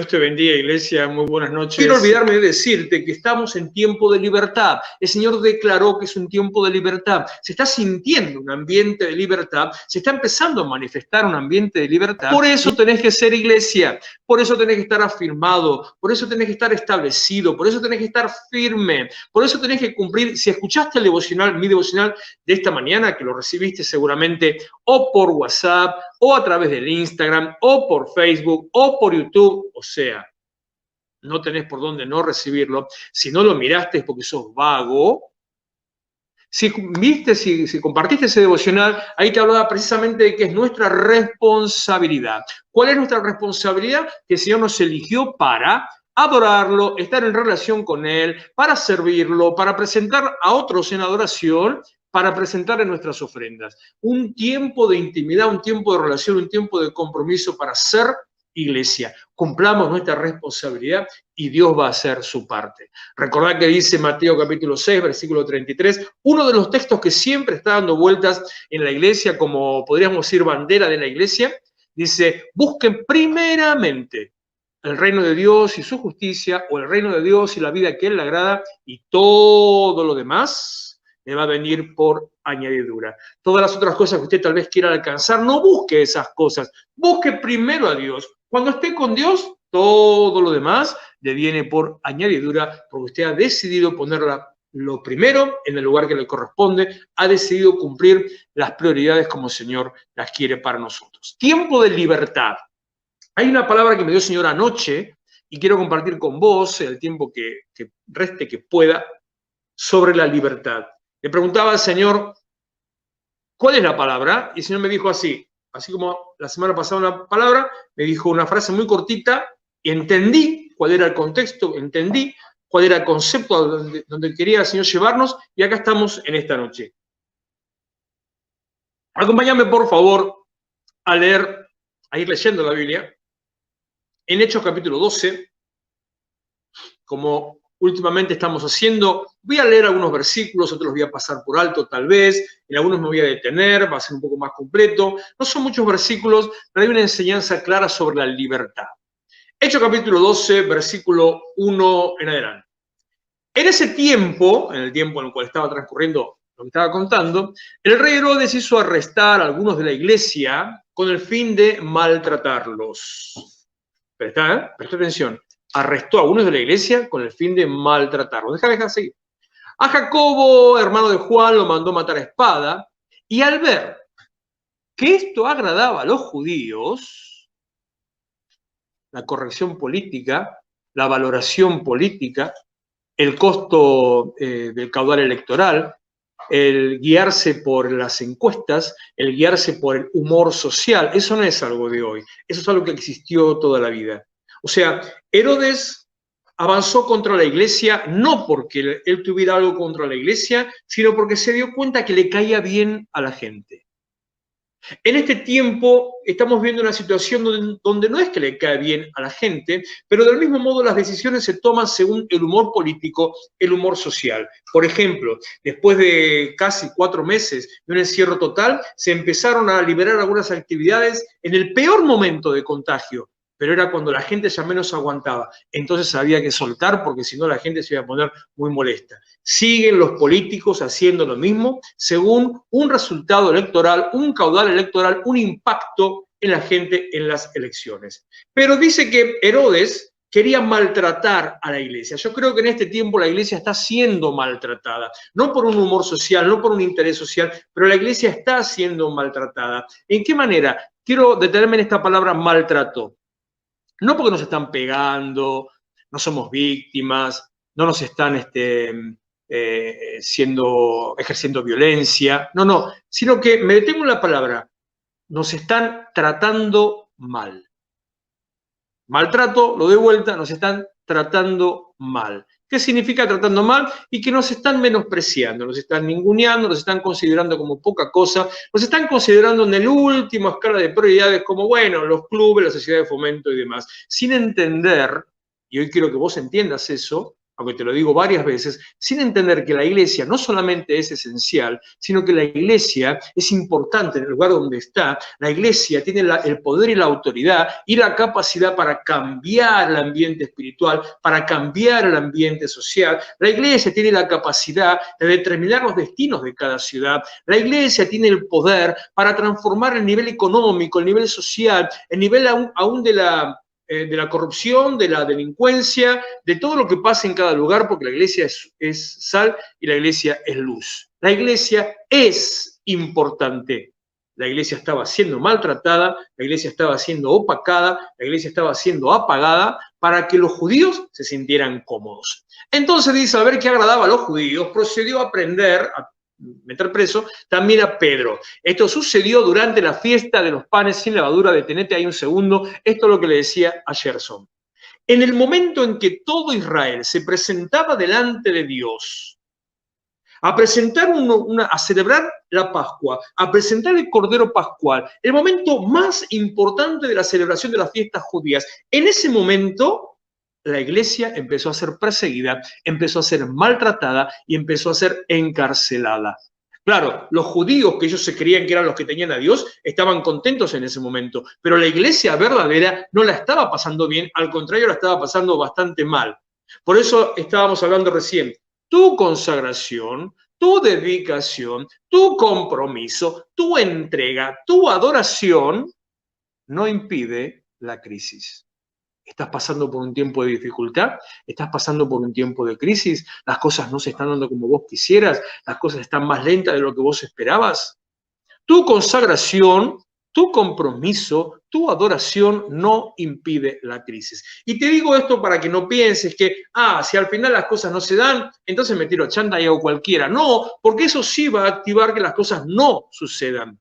Dios te bendiga, iglesia. Muy buenas noches. Quiero olvidarme de decirte que estamos en tiempo de libertad. El Señor declaró que es un tiempo de libertad. Se está sintiendo un ambiente de libertad. Se está empezando a manifestar un ambiente de libertad. Por eso tenés que ser iglesia. Por eso tenés que estar afirmado. Por eso tenés que estar establecido. Por eso tenés que estar firme. Por eso tenés que cumplir. Si escuchaste el devocional, mi devocional de esta mañana, que lo recibiste seguramente o por WhatsApp, o a través del Instagram, o por Facebook, o por YouTube, o sea, no tenés por dónde no recibirlo. Si no lo miraste es porque sos vago. Si viste, si compartiste ese devocional, ahí te hablaba precisamente de que es nuestra responsabilidad. ¿Cuál es nuestra responsabilidad? Que el Señor nos eligió para adorarlo, estar en relación con Él, para servirlo, para presentar a otros en adoración, para presentar en nuestras ofrendas. Un tiempo de intimidad, un tiempo de relación, un tiempo de compromiso para ser iglesia. Cumplamos nuestra responsabilidad y Dios va a hacer su parte. Recordad que dice Mateo capítulo 6, versículo 33, uno de los textos que siempre está dando vueltas en la iglesia, como podríamos decir bandera de la iglesia, dice, busquen primeramente el reino de Dios y su justicia, o el reino de Dios y la vida que Él le agrada, y todo lo demás le va a venir por añadidura. Todas las otras cosas que usted tal vez quiera alcanzar, no busque esas cosas. Busque primero a Dios. Cuando esté con Dios, todo lo demás le viene por añadidura, porque usted ha decidido ponerla lo primero en el lugar que le corresponde, ha decidido cumplir las prioridades como el Señor las quiere para nosotros. Tiempo de libertad. Hay una palabra que me dio el Señor anoche y quiero compartir con vos el tiempo que reste, que pueda, sobre la libertad. Le preguntaba al Señor, ¿cuál es la palabra? Y el Señor me dijo así como la semana pasada una palabra, me dijo una frase muy cortita y entendí cuál era el contexto, entendí cuál era el concepto donde quería el Señor llevarnos y acá estamos en esta noche. Acompáñame, por favor, a leer, a ir leyendo la Biblia, en Hechos capítulo 12, como últimamente estamos haciendo. Voy a leer algunos versículos, otros los voy a pasar por alto tal vez, en algunos me voy a detener, va a ser un poco más completo. No son muchos versículos, pero hay una enseñanza clara sobre la libertad. Hechos capítulo 12, versículo 1 en adelante. En ese tiempo, en el tiempo en el cual estaba transcurriendo lo que estaba contando, el rey Herodes hizo arrestar a algunos de la iglesia con el fin de maltratarlos. Presta atención. Arrestó a algunos de la iglesia con el fin de maltratarlos. Deja seguir. A Jacobo, hermano de Juan, lo mandó matar a espada, y al ver que esto agradaba a los judíos, la corrección política, la valoración política, el costo del caudal electoral, el guiarse por las encuestas, el guiarse por el humor social, eso no es algo de hoy, eso es algo que existió toda la vida. O sea, Herodes avanzó contra la iglesia no porque él tuviera algo contra la iglesia, sino porque se dio cuenta que le caía bien a la gente. En este tiempo estamos viendo una situación donde no es que le cae bien a la gente, pero del mismo modo las decisiones se toman según el humor político, el humor social. Por ejemplo, después de casi 4 meses de un encierro total, se empezaron a liberar algunas actividades en el peor momento de contagio, pero era cuando la gente ya menos aguantaba. Entonces había que soltar porque si no la gente se iba a poner muy molesta. Siguen los políticos haciendo lo mismo según un resultado electoral, un caudal electoral, un impacto en la gente en las elecciones. Pero dice que Herodes quería maltratar a la iglesia. Yo creo que en este tiempo la iglesia está siendo maltratada, no por un humor social, no por un interés social, pero la iglesia está siendo maltratada. ¿En qué manera? Quiero detenerme en esta palabra maltrato. No porque nos están pegando, no somos víctimas, no nos están ejerciendo violencia, no, sino que me detengo en la palabra, nos están tratando mal. Maltrato, lo doy vuelta, nos están tratando mal. ¿Qué significa tratando mal? Y que nos están menospreciando, nos están ninguneando, nos están considerando como poca cosa, nos están considerando en el último escala de prioridades como, bueno, los clubes, la sociedad de fomento y demás, sin entender, y hoy quiero que vos entiendas eso, aunque te lo digo varias veces, sin entender que la iglesia no solamente es esencial, sino que la iglesia es importante en el lugar donde está. La iglesia tiene el poder y la autoridad y la capacidad para cambiar el ambiente espiritual, para cambiar el ambiente social. La iglesia tiene la capacidad de determinar los destinos de cada ciudad. La iglesia tiene el poder para transformar el nivel económico, el nivel social, el nivel aún de la corrupción, de la delincuencia, de todo lo que pasa en cada lugar, porque la iglesia es sal y la iglesia es luz. La iglesia es importante. La iglesia estaba siendo maltratada, la iglesia estaba siendo opacada, la iglesia estaba siendo apagada para que los judíos se sintieran cómodos. Entonces dice, a ver qué agradaba a los judíos, procedió a prender, a meter preso también a Pedro. Esto sucedió durante la fiesta de los panes sin levadura. Detenete ahí un segundo. Esto es lo que le decía a Gerson. En el momento en que todo Israel se presentaba delante de Dios a presentar a celebrar la Pascua, a presentar el Cordero Pascual, el momento más importante de la celebración de las fiestas judías, en ese momento la iglesia empezó a ser perseguida, empezó a ser maltratada y empezó a ser encarcelada. Claro, los judíos, que ellos se creían que eran los que tenían a Dios, estaban contentos en ese momento, pero la iglesia verdadera no la estaba pasando bien, al contrario, la estaba pasando bastante mal. Por eso estábamos hablando recién, tu consagración, tu dedicación, tu compromiso, tu entrega, tu adoración, no impide la crisis. ¿Estás pasando por un tiempo de dificultad? ¿Estás pasando por un tiempo de crisis? ¿Las cosas no se están dando como vos quisieras? ¿Las cosas están más lentas de lo que vos esperabas? Tu consagración, tu compromiso, tu adoración no impide la crisis. Y te digo esto para que no pienses que, si al final las cosas no se dan, entonces me tiro chanda y hago cualquiera. No, porque eso sí va a activar que las cosas no sucedan.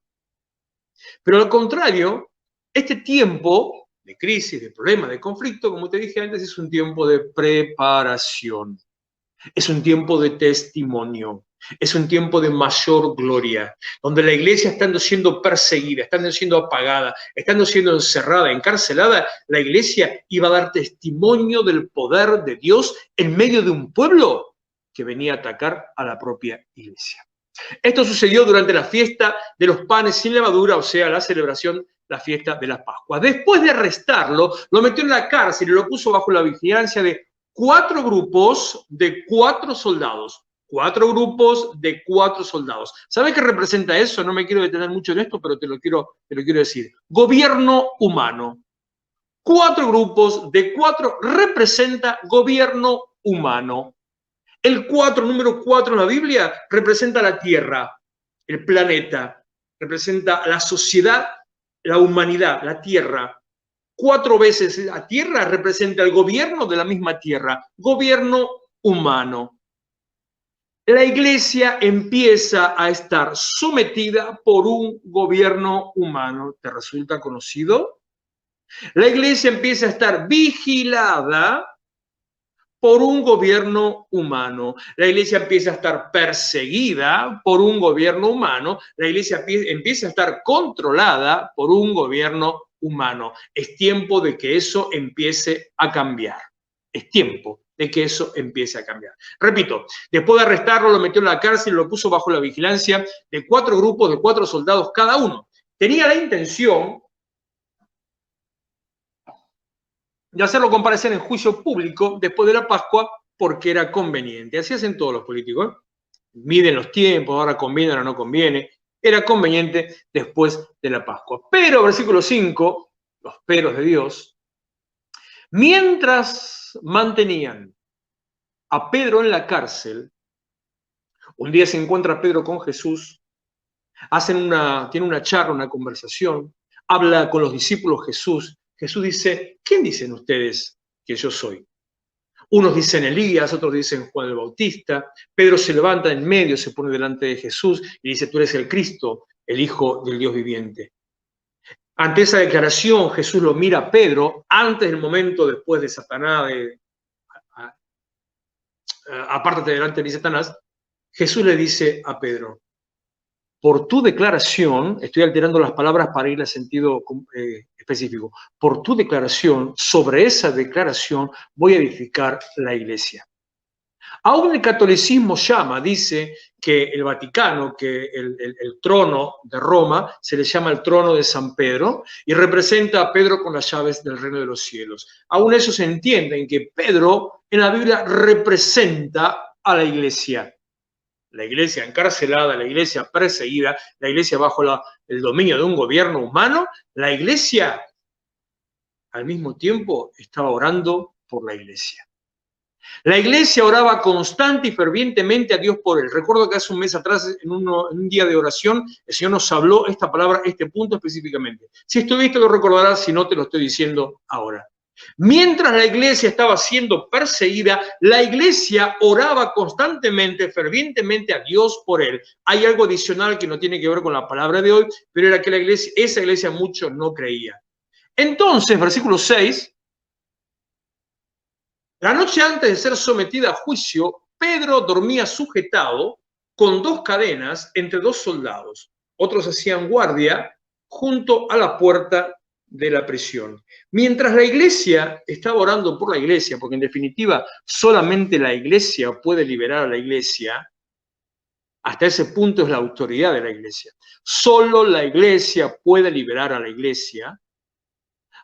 Pero al contrario, este tiempo de crisis, de problema, de conflicto, como te dije antes, es un tiempo de preparación, es un tiempo de testimonio, es un tiempo de mayor gloria, donde la iglesia estando siendo perseguida, estando siendo apagada, estando siendo encerrada, encarcelada, la iglesia iba a dar testimonio del poder de Dios en medio de un pueblo que venía a atacar a la propia iglesia. Esto sucedió durante la fiesta de los panes sin levadura, o sea, la celebración, la fiesta de la Pascua. Después de arrestarlo, lo metió en la cárcel y lo puso bajo la vigilancia de 4 grupos de 4 soldados. 4 grupos de 4 soldados. ¿Sabes qué representa eso? No me quiero detener mucho en esto, pero te lo quiero decir. Gobierno humano. 4 grupos de 4 representa gobierno humano. El número 4 en la Biblia representa la Tierra, el planeta, representa la sociedad, la humanidad, la Tierra. 4 veces la Tierra representa el gobierno de la misma Tierra, gobierno humano. La iglesia empieza a estar sometida por un gobierno humano. ¿Te resulta conocido? La iglesia empieza a estar vigilada por un gobierno humano. La iglesia empieza a estar perseguida por un gobierno humano. La iglesia empieza a estar controlada por un gobierno humano. Es tiempo de que eso empiece a cambiar. Es tiempo de que eso empiece a cambiar. Repito, después de arrestarlo, lo metió en la cárcel y lo puso bajo la vigilancia de 4 grupos de 4 soldados cada uno. Tenía la intención de hacerlo comparecer en juicio público después de la Pascua porque era conveniente. Así hacen todos los políticos, ¿eh? Miden los tiempos, ahora conviene, ahora no conviene. Era conveniente después de la Pascua. Pero, versículo 5, los peros de Dios, mientras mantenían a Pedro en la cárcel, un día se encuentra Pedro con Jesús, tiene una charla, una conversación, habla con los discípulos Jesús. Jesús dice, ¿quién dicen ustedes que yo soy? Unos dicen Elías, otros dicen Juan el Bautista. Pedro se levanta en medio, se pone delante de Jesús y dice, tú eres el Cristo, el Hijo del Dios viviente. Ante esa declaración, Jesús lo mira a Pedro, antes del momento después de Satanás, apártate delante de mí, Satanás. Jesús le dice a Pedro, por tu declaración, estoy alterando las palabras para ir al sentido específico, por tu declaración, sobre esa declaración voy a edificar la iglesia. Aún el catolicismo dice que el Vaticano, que el trono de Roma, se le llama el trono de San Pedro y representa a Pedro con las llaves del reino de los cielos. Aún ellos entienden que Pedro en la Biblia representa a la iglesia. La iglesia encarcelada, la iglesia perseguida, la iglesia bajo el dominio de un gobierno humano, la iglesia al mismo tiempo estaba orando por la iglesia. La iglesia oraba constante y fervientemente a Dios por él. Recuerdo que hace un mes atrás, en un día de oración, el Señor nos habló esta palabra, este punto específicamente. Si estuviste lo recordarás, si no te lo estoy diciendo ahora. Mientras la iglesia estaba siendo perseguida, la iglesia oraba constantemente, fervientemente a Dios por él. Hay algo adicional que no tiene que ver con la palabra de hoy, pero era que esa iglesia mucho no creía. Entonces, versículo 6, la noche antes de ser sometida a juicio, Pedro dormía sujetado con 2 cadenas entre 2 soldados. Otros hacían guardia junto a la puerta de la prisión. Mientras la iglesia estaba orando por la iglesia, porque en definitiva solamente la iglesia puede liberar a la iglesia, hasta ese punto es la autoridad de la iglesia. Solo la iglesia puede liberar a la iglesia.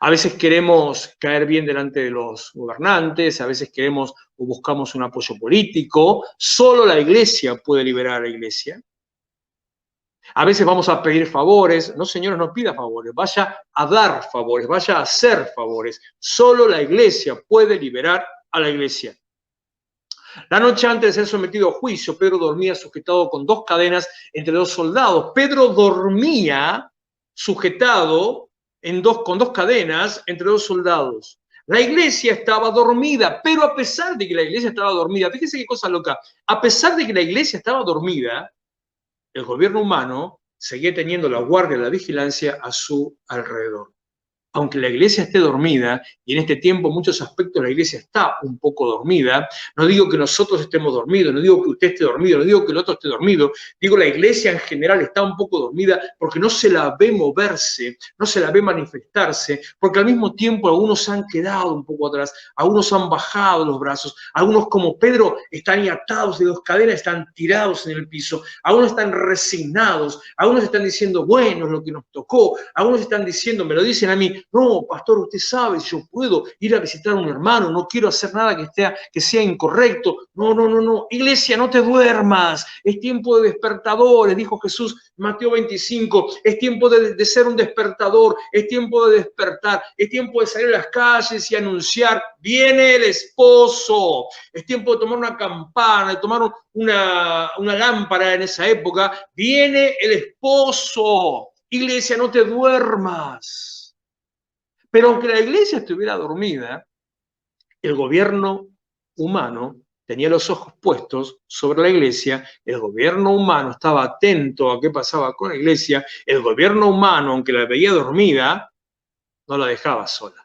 A veces queremos caer bien delante de los gobernantes, a veces queremos o buscamos un apoyo político. Solo la iglesia puede liberar a la iglesia. A veces vamos a pedir favores. No, señores, no pida favores. Vaya a dar favores, vaya a hacer favores. Solo la iglesia puede liberar a la iglesia. La noche antes de ser sometido a juicio, Pedro dormía sujetado con 2 cadenas entre 2 soldados. Pedro dormía sujetado con 2 cadenas entre 2 soldados. La iglesia estaba dormida, pero a pesar de que la iglesia estaba dormida, fíjese qué cosa loca, a pesar de que la iglesia estaba dormida, el gobierno humano seguía teniendo la guardia y la vigilancia a su alrededor. Aunque la iglesia esté dormida, y en este tiempo en muchos aspectos la iglesia está un poco dormida, no digo que nosotros estemos dormidos, no digo que usted esté dormido, no digo que el otro esté dormido, digo la iglesia en general está un poco dormida porque no se la ve moverse, no se la ve manifestarse, porque al mismo tiempo algunos han quedado un poco atrás, algunos han bajado los brazos, algunos como Pedro están atados de 2 cadenas, están tirados en el piso, algunos están resignados, algunos están diciendo, bueno, es lo que nos tocó, algunos están diciendo, me lo dicen a mí, no, pastor, usted sabe, yo puedo ir a visitar a un hermano, no quiero hacer nada que sea incorrecto. No, iglesia, no te duermas, es tiempo de despertadores, dijo Jesús en Mateo 25, es tiempo de ser un despertador, es tiempo de despertar, es tiempo de salir a las calles y anunciar, viene el esposo, es tiempo de tomar una campana, de tomar una lámpara en esa época, viene el esposo. Iglesia, no te duermas. Pero aunque la iglesia estuviera dormida, el gobierno humano tenía los ojos puestos sobre la iglesia, el gobierno humano estaba atento a qué pasaba con la iglesia, el gobierno humano, aunque la veía dormida, no la dejaba sola.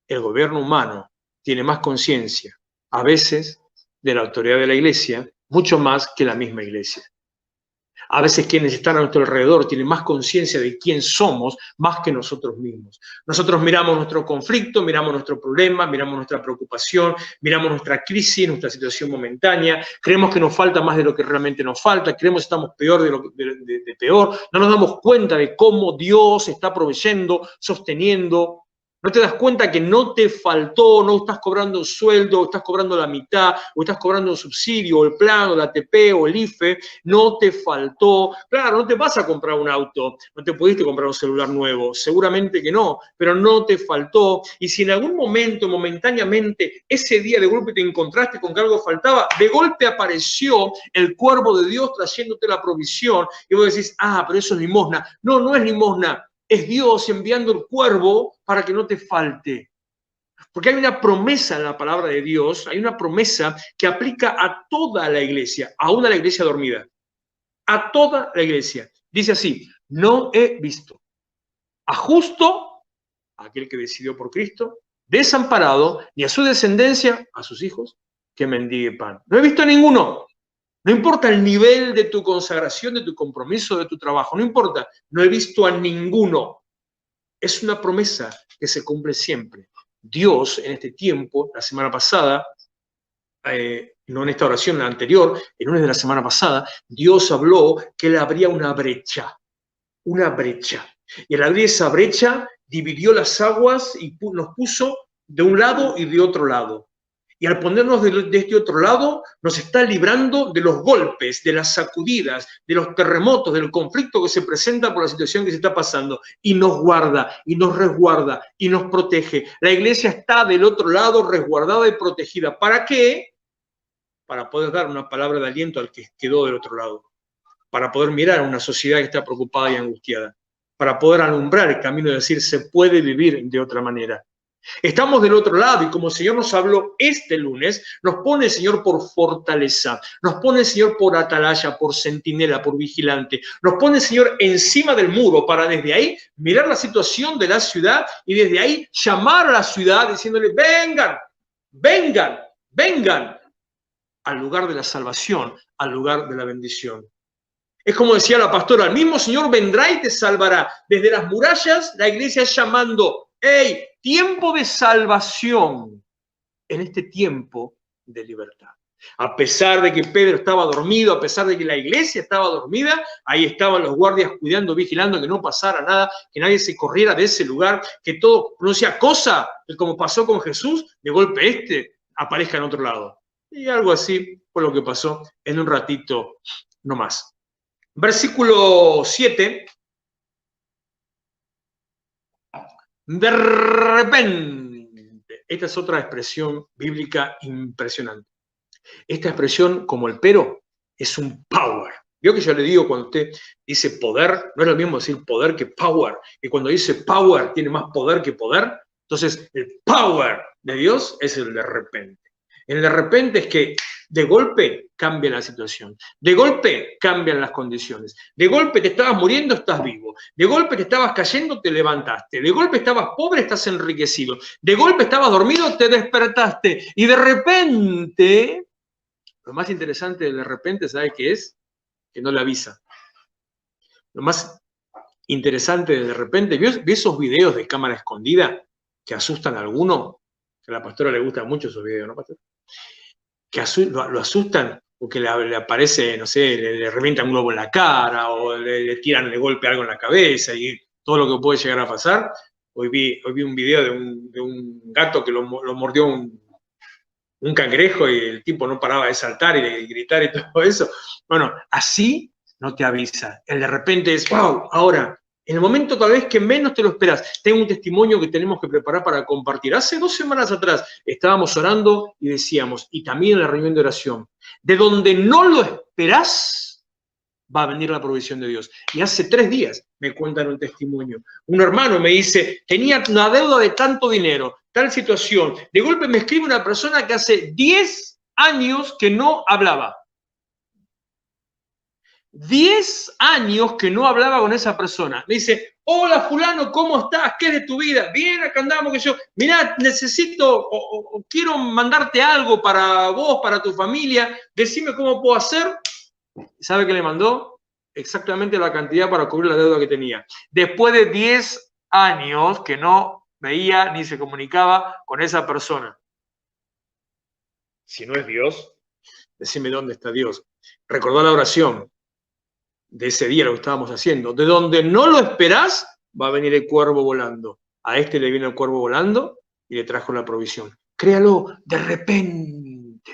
El gobierno humano tiene más conciencia, a veces, de la autoridad de la iglesia, mucho más que la misma iglesia. A veces quienes están a nuestro alrededor tienen más conciencia de quién somos más que nosotros mismos. Nosotros miramos nuestro conflicto, miramos nuestro problema, miramos nuestra preocupación, miramos nuestra crisis, nuestra situación momentánea, creemos que nos falta más de lo que realmente nos falta, creemos que estamos peor de peor, no nos damos cuenta de cómo Dios está proveyendo, sosteniendo. No te das cuenta que no te faltó, no estás cobrando un sueldo, o estás cobrando la mitad, o estás cobrando un subsidio, o el plan, o la ATP, o el IFE, no te faltó. Claro, no te vas a comprar un auto, no te pudiste comprar un celular nuevo, seguramente que no, pero no te faltó. Y si en algún momento, momentáneamente, ese día de golpe te encontraste con que algo faltaba, de golpe apareció el cuervo de Dios trayéndote la provisión, y vos decís, pero eso es limosna. No, no es limosna. Es Dios enviando el cuervo para que no te falte. Porque hay una promesa en la palabra de Dios, hay una promesa que aplica a toda la iglesia, aún a la iglesia dormida. A toda la iglesia. Dice así, no he visto a justo, aquel que decidió por Cristo, desamparado, ni a su descendencia, a sus hijos, que mendigue pan. No he visto a ninguno. No importa el nivel de tu consagración, de tu compromiso, de tu trabajo, no importa, no he visto a ninguno. Es una promesa que se cumple siempre. Dios en este tiempo, la semana pasada, no en esta oración, en la anterior, el lunes de la semana pasada, Dios habló que Él abría una brecha. Una brecha. Y al abrir esa brecha, dividió las aguas y nos puso de un lado y de otro lado. Y al ponernos de este otro lado, nos está librando de los golpes, de las sacudidas, de los terremotos, del conflicto que se presenta por la situación que se está pasando. Y nos guarda, y nos resguarda, y nos protege. La iglesia está del otro lado, resguardada y protegida. ¿Para qué? Para poder dar una palabra de aliento al que quedó del otro lado. Para poder mirar a una sociedad que está preocupada y angustiada. Para poder alumbrar el camino de decir, se puede vivir de otra manera. Estamos del otro lado y como el Señor nos habló este lunes, nos pone el Señor por fortaleza, nos pone el Señor por atalaya, por centinela, por vigilante, nos pone el Señor encima del muro para desde ahí mirar la situación de la ciudad y desde ahí llamar a la ciudad diciéndole, vengan, vengan, vengan al lugar de la salvación, al lugar de la bendición. Es como decía la pastora, el mismo Señor vendrá y te salvará. Desde las murallas la iglesia llamando, ¡hey! Tiempo de salvación en este tiempo de libertad. A pesar de que Pedro estaba dormido, a pesar de que la iglesia estaba dormida, ahí estaban los guardias cuidando, vigilando que no pasara nada, que nadie se corriera de ese lugar, que todo no sea cosa, que como pasó con Jesús, de golpe aparezca en otro lado. Y algo así fue lo que pasó en un ratito no más. Versículo 7. De repente, esta es otra expresión bíblica impresionante. Esta expresión, como el pero, es un power. Vio que yo le digo cuando usted dice poder, no es lo mismo decir poder que power. Y cuando dice power tiene más poder que poder. Entonces, el power de Dios es el de repente. El de repente es que de golpe cambia la situación, de golpe cambian las condiciones, de golpe te estabas muriendo, estás vivo, de golpe te estabas cayendo, te levantaste, de golpe estabas pobre, estás enriquecido, de golpe estabas dormido, te despertaste y de repente, lo más interesante de repente, ¿sabe qué es? Que no le avisa. Lo más interesante de repente, ¿vio esos videos de cámara escondida que asustan a alguno? Que a la pastora le gustan mucho esos videos, ¿no, pastor? Que lo asustan porque le aparece, no sé, le revientan un globo en la cara o le tiran de golpe algo en la cabeza y todo lo que puede llegar a pasar. Hoy vi un video de un gato que lo mordió un cangrejo y el tipo no paraba de saltar y de gritar y todo eso. Bueno, así no te avisa. El de repente es, wow, ahora, en el momento tal vez que menos te lo esperas. Tengo un testimonio que tenemos que preparar para compartir. Hace 2 semanas atrás estábamos orando y decíamos, y también en la reunión de oración, de donde no lo esperás, va a venir la provisión de Dios. Y hace 3 días me cuentan un testimonio. Un hermano me dice, tenía una deuda de tanto dinero, tal situación. De golpe me escribe una persona que hace 10 años que no hablaba. 10 años que no hablaba con esa persona. Me dice, hola fulano, ¿cómo estás? ¿Qué es de tu vida? Bien, acá andamos, que yo, mirá, necesito o quiero mandarte algo para vos, para tu familia, decime cómo puedo hacer. ¿Sabe qué le mandó? Exactamente la cantidad para cubrir la deuda que tenía. Después de 10 años que no veía ni se comunicaba con esa persona. Si no es Dios, decime dónde está Dios. Recordá la oración de ese día, lo que estábamos haciendo. De donde no lo esperás, va a venir el cuervo volando. A este le viene el cuervo volando y le trajo la provisión. Créalo, de repente.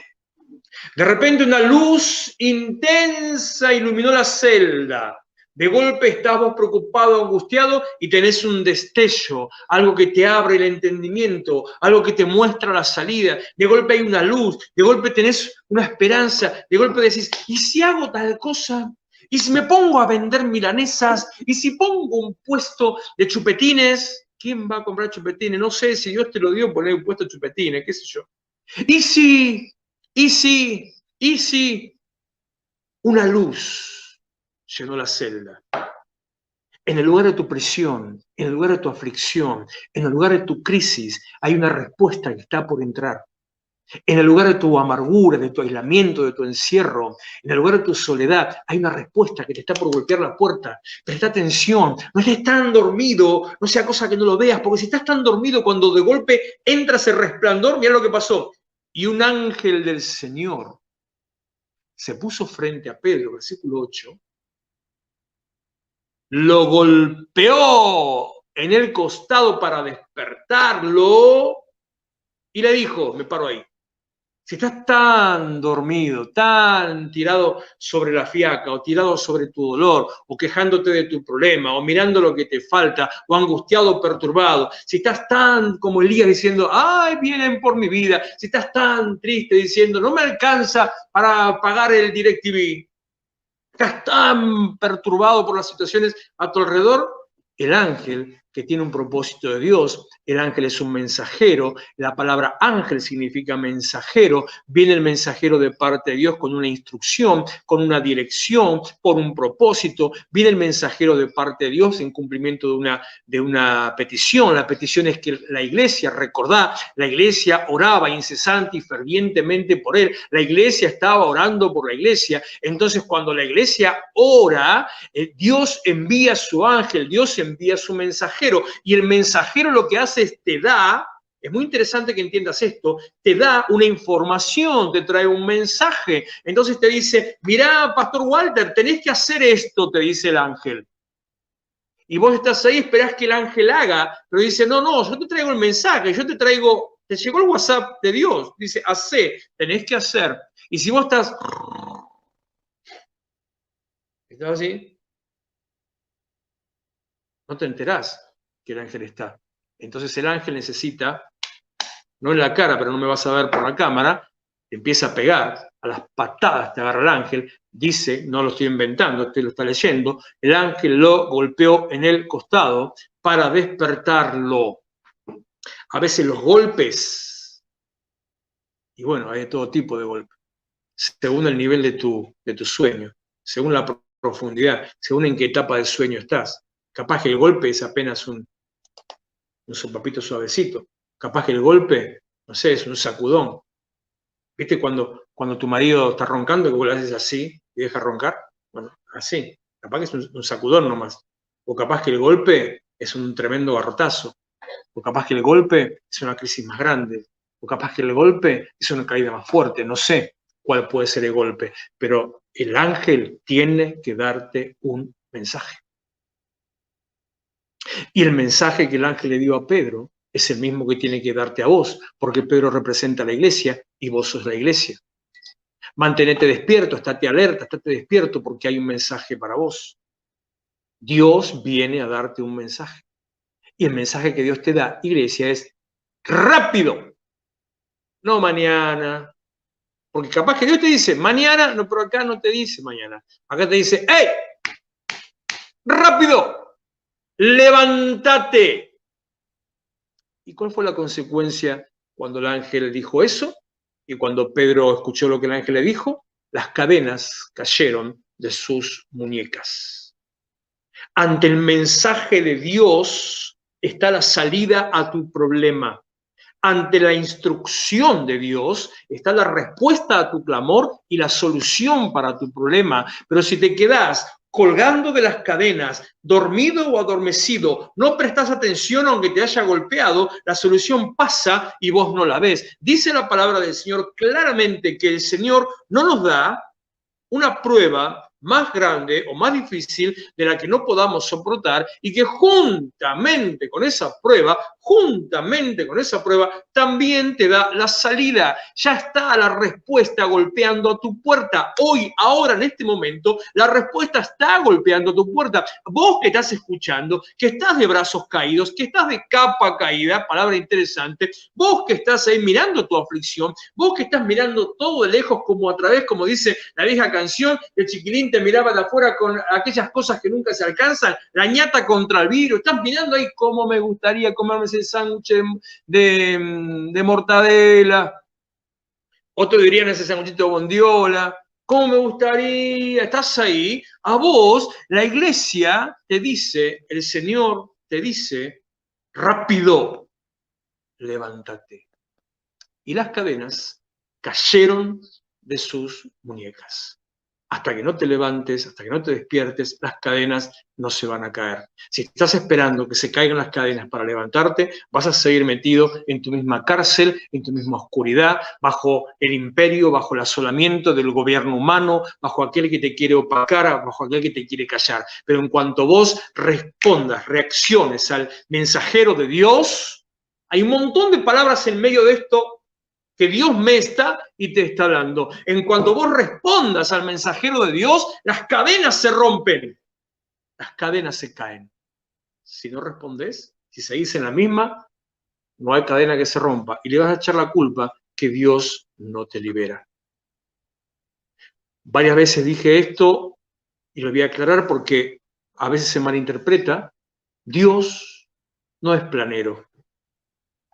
De repente una luz intensa iluminó la celda. De golpe estás vos preocupado, angustiado y tenés un destello, algo que te abre el entendimiento, algo que te muestra la salida. De golpe hay una luz, de golpe tenés una esperanza, de golpe decís, ¿y si hago tal cosa? ¿Y si me pongo a vender milanesas? ¿Y si pongo un puesto de chupetines? ¿Quién va a comprar chupetines? No sé, si Dios te lo dio, poner un puesto de chupetines, qué sé yo. ¿Y si una luz llenó la celda? En el lugar de tu prisión, en el lugar de tu aflicción, en el lugar de tu crisis, hay una respuesta que está por entrar. En el lugar de tu amargura, de tu aislamiento, de tu encierro, en el lugar de tu soledad, hay una respuesta que te está por golpear la puerta. Presta atención, no estés tan dormido, no sea cosa que no lo veas, porque si estás tan dormido, cuando de golpe entras el resplandor, mira lo que pasó. Y un ángel del Señor se puso frente a Pedro, versículo 8, lo golpeó en el costado para despertarlo y le dijo, me paro ahí, si estás tan dormido, tan tirado sobre la fiaca, o tirado sobre tu dolor, o quejándote de tu problema, o mirando lo que te falta, o angustiado o perturbado, si estás tan como Elías diciendo, ay, vienen por mi vida, si estás tan triste diciendo, no me alcanza para pagar el DirecTV, estás tan perturbado por las situaciones a tu alrededor, el ángel que tiene un propósito de Dios, el ángel es un mensajero, la palabra ángel significa mensajero, viene el mensajero de parte de Dios con una instrucción, con una dirección, por un propósito, viene el mensajero de parte de Dios en cumplimiento de una petición, la petición es que la iglesia, recordá, la iglesia oraba incesante y fervientemente por él, la iglesia estaba orando por la iglesia, entonces cuando la iglesia ora, Dios envía su ángel, Dios envía su mensajero, y el mensajero lo que hace es te da, es muy interesante que entiendas esto, te da una información, te trae un mensaje, entonces te dice, mirá, Pastor Walter, tenés que hacer esto, te dice el ángel. Y vos estás ahí, esperás que el ángel haga, pero dice, no, yo te traigo el mensaje, yo te traigo, te llegó el WhatsApp de Dios, dice, hacé, tenés que hacer. Y si vos estás así, no te enterás que el ángel está. Entonces el ángel necesita, no en la cara, pero no me vas a ver por la cámara, te empieza a pegar, a las patadas te agarra el ángel, dice, no lo estoy inventando, usted lo está leyendo, el ángel lo golpeó en el costado para despertarlo. A veces los golpes, y bueno, hay de todo tipo de golpes, según el nivel de tu sueño, según la profundidad, según en qué etapa del sueño estás. Capaz que el golpe es apenas un sopapito suavecito. Capaz que el golpe, no sé, es un sacudón. ¿Viste cuando tu marido está roncando, que vos le haces así y deja roncar? Bueno, así. Capaz que es un sacudón nomás. O capaz que el golpe es un tremendo garrotazo. O capaz que el golpe es una crisis más grande. O capaz que el golpe es una caída más fuerte. No sé cuál puede ser el golpe. Pero el ángel tiene que darte un mensaje. Y el mensaje que el ángel le dio a Pedro es el mismo que tiene que darte a vos, porque Pedro representa a la iglesia y vos sos la iglesia. Mantenete despierto, estate alerta, estate despierto porque hay un mensaje para vos. Dios viene a darte un mensaje. Y el mensaje que Dios te da, iglesia, es rápido. No mañana. Porque capaz que Dios te dice mañana, no, pero acá no te dice mañana. Acá te dice, ¡hey! ¡Rápido! ¡Levántate! ¿Y cuál fue la consecuencia cuando el ángel dijo eso? Y cuando Pedro escuchó lo que el ángel le dijo, las cadenas cayeron de sus muñecas. Ante el mensaje de Dios está la salida a tu problema. Ante la instrucción de Dios está la respuesta a tu clamor y la solución para tu problema. Pero si te quedás colgando de las cadenas, dormido o adormecido, no prestas atención aunque te haya golpeado, la solución pasa y vos no la ves. Dice la palabra del Señor claramente que el Señor no nos da una prueba más grande o más difícil de la que no podamos soportar y que juntamente con esa prueba, también te da la salida. Ya está la respuesta golpeando a tu puerta. Hoy, ahora, en este momento, la respuesta está golpeando a tu puerta. Vos que estás escuchando, que estás de brazos caídos, que estás de capa caída, palabra interesante, vos que estás ahí mirando tu aflicción, vos que estás mirando todo de lejos como a través, como dice la vieja canción, el chiquilín te miraba de afuera con aquellas cosas que nunca se alcanzan, la ñata contra el vidrio, estás mirando ahí cómo me gustaría comerme ese sándwich de mortadela, otro dirían ese sándwichito de bondiola, cómo me gustaría, estás ahí, a vos la iglesia te dice, el Señor te dice, rápido, levántate. Y las cadenas cayeron de sus muñecas. hasta que no te levantes, hasta que no te despiertes, las cadenas no se van a caer. Si estás esperando que se caigan las cadenas para levantarte, vas a seguir metido en tu misma cárcel, en tu misma oscuridad, bajo el imperio, bajo el asolamiento del gobierno humano, bajo aquel que te quiere opacar, bajo aquel que te quiere callar. Pero en cuanto vos respondas, reacciones al mensajero de Dios, hay un montón de palabras en medio de esto que Dios me está y te está hablando. En cuanto vos respondas al mensajero de Dios, las cadenas se rompen, las cadenas se caen. Si no respondes, si seguís en la misma, no hay cadena que se rompa y le vas a echar la culpa que Dios no te libera. Varias veces dije esto y lo voy a aclarar porque a veces se malinterpreta. Dios no es planero.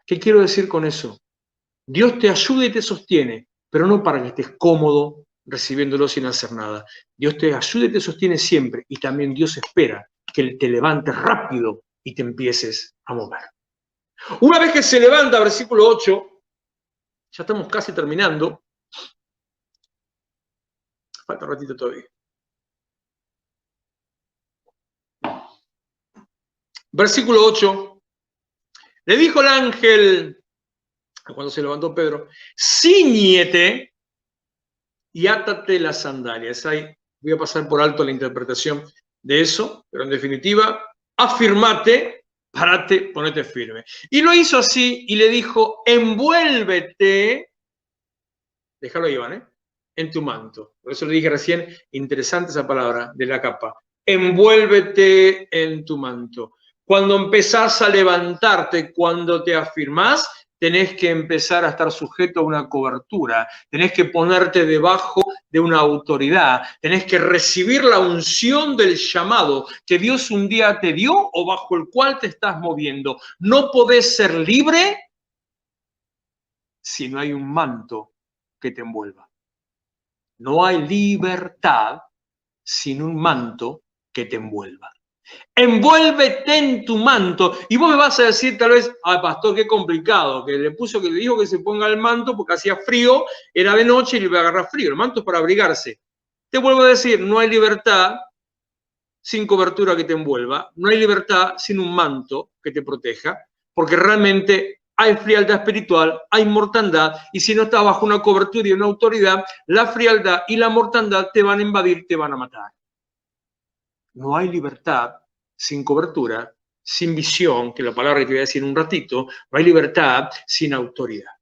¿Qué quiero decir con eso? Dios te ayuda y te sostiene, pero no para que estés cómodo recibiéndolo sin hacer nada. Dios te ayuda y te sostiene siempre, y también Dios espera que te levantes rápido y te empieces a mover. Una vez que se levanta, versículo 8, ya estamos casi terminando, falta un ratito todavía. Versículo 8, le dijo el ángel, cuando se levantó Pedro, cíñete y átate las sandalias. Ahí voy a pasar por alto la interpretación de eso, pero en definitiva, afirmate, párate, ponete firme. Y lo hizo así y le dijo, envuélvete, déjalo ahí, Iván, en tu manto. Por eso le dije recién, interesante esa palabra de la capa. Envuélvete en tu manto. Cuando empezás a levantarte, cuando te afirmás, tenés que empezar a estar sujeto a una cobertura, tenés que ponerte debajo de una autoridad, tenés que recibir la unción del llamado que Dios un día te dio o bajo el cual te estás moviendo. No podés ser libre si no hay un manto que te envuelva. No hay libertad sin un manto que te envuelva. Envuélvete en tu manto. Y vos me vas a decir tal vez, ay pastor, qué complicado, que le dijo que se ponga el manto porque hacía frío, era de noche y le iba a agarrar frío. El manto es para abrigarse. Te vuelvo a decir, no hay libertad sin cobertura que te envuelva, no hay libertad sin un manto que te proteja, porque realmente hay frialdad espiritual, hay mortandad, y si no estás bajo una cobertura y una autoridad, la frialdad y la mortandad te van a invadir, te van a matar. No hay libertad sin cobertura, sin visión, que es la palabra que te voy a decir en un ratito, no hay libertad sin autoridad.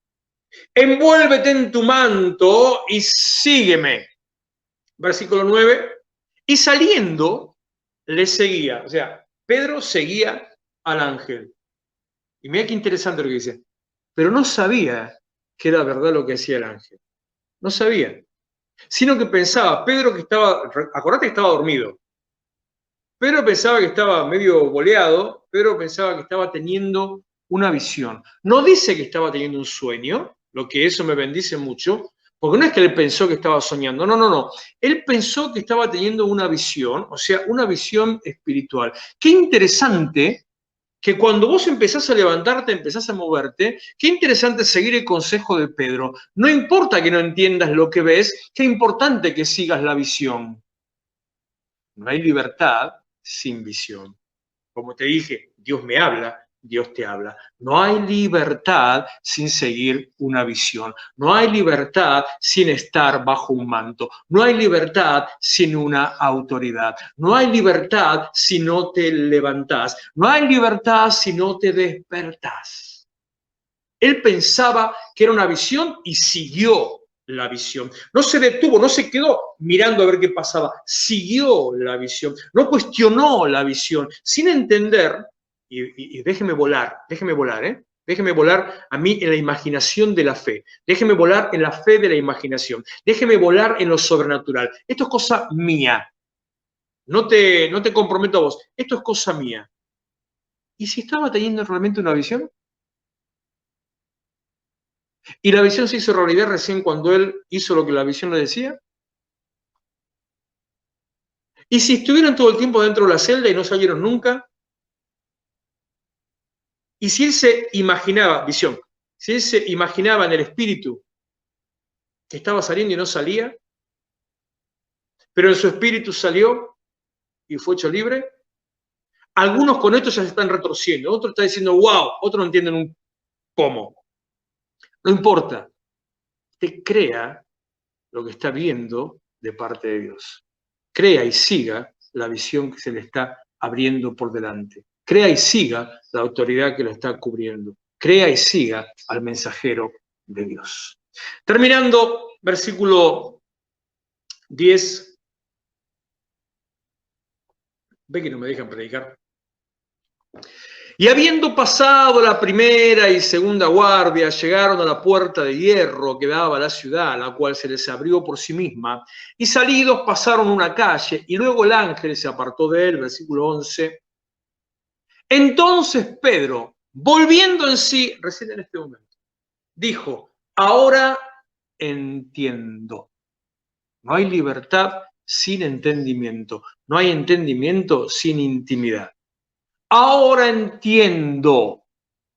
Envuélvete en tu manto y sígueme. Versículo 9. Y saliendo, le seguía. O sea, Pedro seguía al ángel. Y mira qué interesante lo que dice. Pero no sabía que era verdad lo que hacía el ángel. No sabía. Sino que pensaba, Pedro que estaba, acordate que estaba dormido. Pedro pensaba que estaba medio boleado, Pedro pensaba que estaba teniendo una visión. No dice que estaba teniendo un sueño, lo que eso me bendice mucho, porque no es que él pensó que estaba soñando, no. Él pensó que estaba teniendo una visión, o sea, una visión espiritual. Qué interesante que cuando vos empezás a levantarte, empezás a moverte, qué interesante seguir el consejo de Pedro. No importa que no entiendas lo que ves, qué importante que sigas la visión. No hay libertad sin visión. Como te dije, Dios me habla, Dios te habla. No hay libertad sin seguir una visión. No hay libertad sin estar bajo un manto. No hay libertad sin una autoridad. No hay libertad si no te levantás. No hay libertad si no te despertás. Él pensaba que era una visión y siguió la visión. No se detuvo, no se quedó mirando a ver qué pasaba, siguió la visión, no cuestionó la visión, sin entender, y déjeme volar, déjeme volar a mí en la imaginación de la fe, déjeme volar en la fe de la imaginación, déjeme volar en lo sobrenatural. Esto es cosa mía, no te comprometo a vos, esto es cosa mía. ¿Y si estaba teniendo realmente una visión? ¿Y la visión se hizo realidad recién cuando él hizo lo que la visión le decía? ¿Y si estuvieron todo el tiempo dentro de la celda y no salieron nunca? ¿Y si él se imaginaba, visión, si él se imaginaba en el espíritu que estaba saliendo y no salía? pero en su espíritu salió y fue hecho libre. Algunos con esto ya se están retorciendo, otros están diciendo, wow, otros no entienden un cómo. No importa, te crea lo que está viendo de parte de Dios. Crea y siga la visión que se le está abriendo por delante. Crea y siga la autoridad que lo está cubriendo. Crea y siga al mensajero de Dios. Terminando, versículo 10. Ve que no me dejan predicar. Y habiendo pasado la primera y segunda guardia, llegaron a la puerta de hierro que daba a la ciudad, la cual se les abrió por sí misma, y salidos pasaron una calle, y luego el ángel se apartó de él, versículo 11. Entonces Pedro, volviendo en sí, recién en este momento, dijo, ahora entiendo. No hay libertad sin entendimiento, no hay entendimiento sin intimidad. Ahora entiendo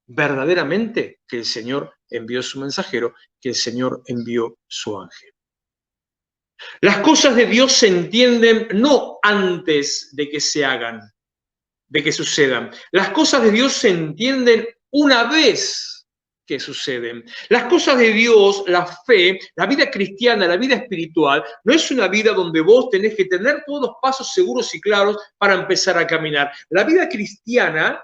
verdaderamente que el Señor envió su mensajero, que el Señor envió su ángel. Las cosas de Dios se entienden no antes de que se hagan, de que sucedan. Las cosas de Dios se entienden una vez que suceden. Las cosas de Dios, la fe, la vida cristiana, la vida espiritual, no es una vida donde vos tenés que tener todos los pasos seguros y claros para empezar a caminar. La vida cristiana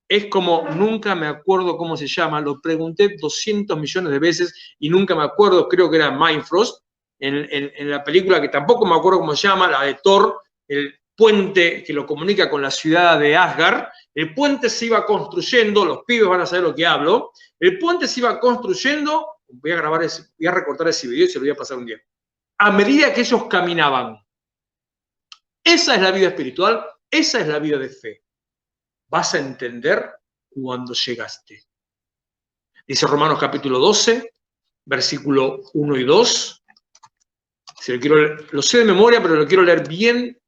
es como, nunca me acuerdo cómo se llama, lo pregunté 200 millones de veces y nunca me acuerdo, creo que era Mindfrost, en la película que tampoco me acuerdo cómo se llama, la de Thor, el puente que lo comunica con la ciudad de Asgard. El puente se iba construyendo, los pibes van a saber lo que hablo, el puente se iba construyendo, voy a recortar ese video y se lo voy a pasar un día, a medida que ellos caminaban. Esa es la vida espiritual, esa es la vida de fe. Vas a entender cuando llegaste. Dice Romanos capítulo 12, versículo 1 y 2. Lo sé de memoria, pero lo quiero leer bien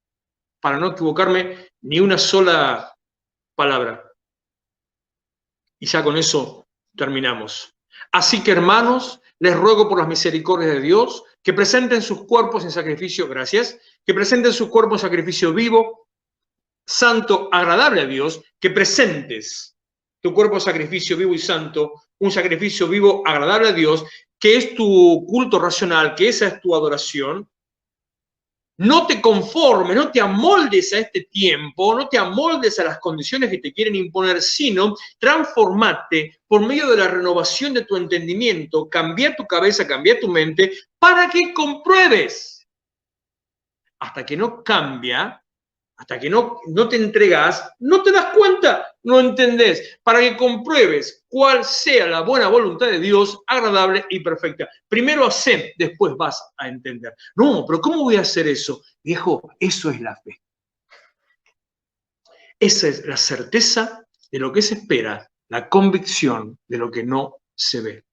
para no equivocarme ni una sola palabra. Y ya con eso terminamos. Así que, hermanos, les ruego por las misericordias de Dios que presenten sus cuerpos en sacrificio, gracias, que presenten sus cuerpos en sacrificio vivo, santo, agradable a Dios, que presentes tu cuerpo en sacrificio vivo y santo, un sacrificio vivo, agradable a Dios, que es tu culto racional, que esa es tu adoración. No te conformes, no te amoldes a este tiempo, no te amoldes a las condiciones que te quieren imponer, sino transformate por medio de la renovación de tu entendimiento, cambia tu cabeza, cambia tu mente, para que compruebes. Hasta que no cambia, hasta que no te entregas, no te das cuenta, no entendés, para que compruebes cuál sea la buena voluntad de Dios, agradable y perfecta. Primero hacé, después vas a entender. No, pero ¿cómo voy a hacer eso? Viejo, eso es la fe. Esa es la certeza de lo que se espera, la convicción de lo que no se ve.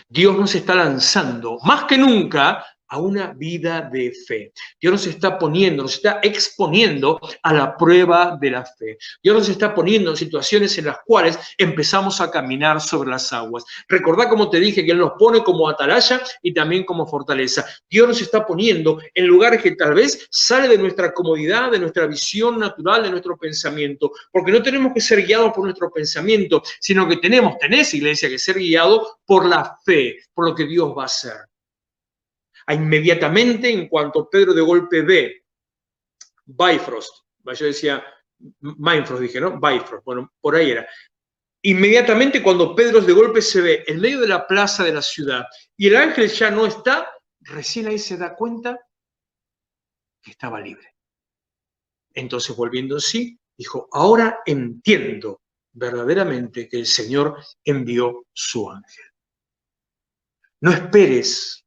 Dios nos está lanzando, más que nunca, a una vida de fe. Dios nos está poniendo, nos está exponiendo a la prueba de la fe. Dios nos está poniendo en situaciones en las cuales empezamos a caminar sobre las aguas. Recordá como te dije que Él nos pone como atalaya y también como fortaleza. Dios nos está poniendo en lugares que tal vez sale de nuestra comodidad, de nuestra visión natural, de nuestro pensamiento, porque no tenemos que ser guiados por nuestro pensamiento, sino que tenés, iglesia, que ser guiado por la fe, por lo que Dios va a hacer. Inmediatamente, en cuanto Pedro de golpe ve Bifrost, yo decía Mindfrost, dije, ¿no? Bifrost, bueno, por ahí era. Inmediatamente cuando Pedro de golpe se ve en medio de la plaza de la ciudad y el ángel ya no está, recién ahí se da cuenta que estaba libre. Entonces, volviendo en sí, dijo, ahora entiendo verdaderamente que el Señor envió su ángel. No esperes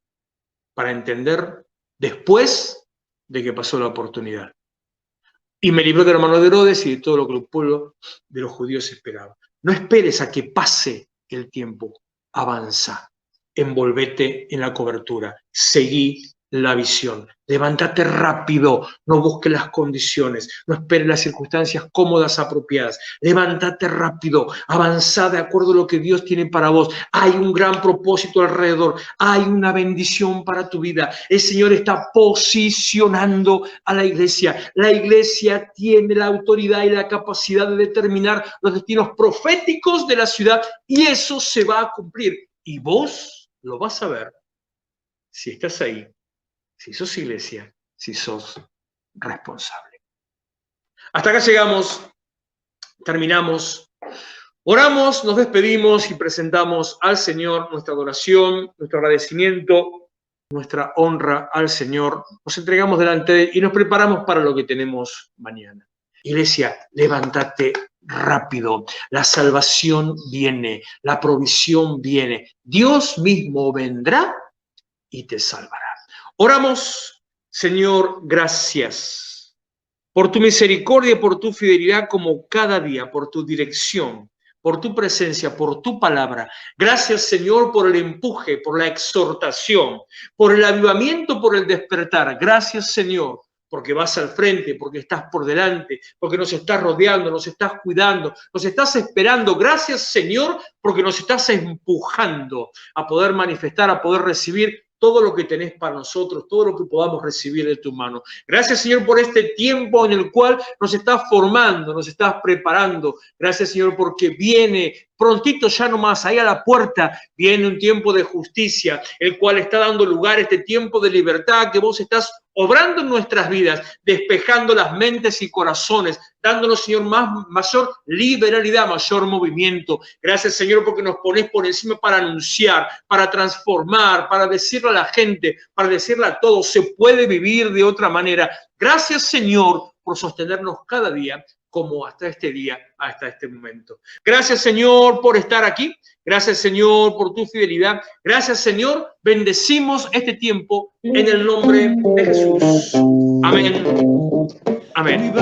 para entender después de que pasó la oportunidad. Y me libró de la mano de Herodes y de todo lo que el pueblo de los judíos esperaba. No esperes a que pase el tiempo. Avanza. Envolvete en la cobertura. Seguí la visión. Levántate rápido, no busques las condiciones, no esperes las circunstancias cómodas, apropiadas. Levántate rápido, avanza de acuerdo a lo que Dios tiene para vos. Hay un gran propósito alrededor, hay una bendición para tu vida. El Señor está posicionando a la iglesia. La iglesia tiene la autoridad y la capacidad de determinar los destinos proféticos de la ciudad y eso se va a cumplir. Y vos lo vas a ver si estás ahí. Si sos iglesia, si sos responsable. Hasta acá llegamos, terminamos, oramos, nos despedimos y presentamos al Señor nuestra adoración, nuestro agradecimiento, nuestra honra al Señor. Nos entregamos delante de Él y nos preparamos para lo que tenemos mañana. Iglesia, levántate rápido. La salvación viene, la provisión viene. Dios mismo vendrá y te salvará. Oramos, Señor, gracias por tu misericordia, por tu fidelidad como cada día, por tu dirección, por tu presencia, por tu palabra. Gracias, Señor, por el empuje, por la exhortación, por el avivamiento, por el despertar. Gracias, Señor, porque vas al frente, porque estás por delante, porque nos estás rodeando, nos estás cuidando, nos estás esperando. Gracias, Señor, porque nos estás empujando a poder manifestar, a poder recibir todo lo que tenés para nosotros, todo lo que podamos recibir de tu mano. Gracias, Señor, por este tiempo en el cual nos estás formando, nos estás preparando. Gracias, Señor, porque viene prontito ya nomás, ahí a la puerta, viene un tiempo de justicia, el cual está dando lugar a este tiempo de libertad que vos estás obrando en nuestras vidas, despejando las mentes y corazones, dándonos, Señor, mayor liberalidad, mayor movimiento. Gracias, Señor, porque nos pones por encima para anunciar, para transformar, para decirle a la gente, para decirle a todos, se puede vivir de otra manera. Gracias, Señor, por sostenernos cada día como hasta este día, hasta este momento. Gracias, Señor, por estar aquí. Gracias, Señor, por tu fidelidad. Gracias, Señor. Bendecimos este tiempo en el nombre de Jesús. Amén. Amén.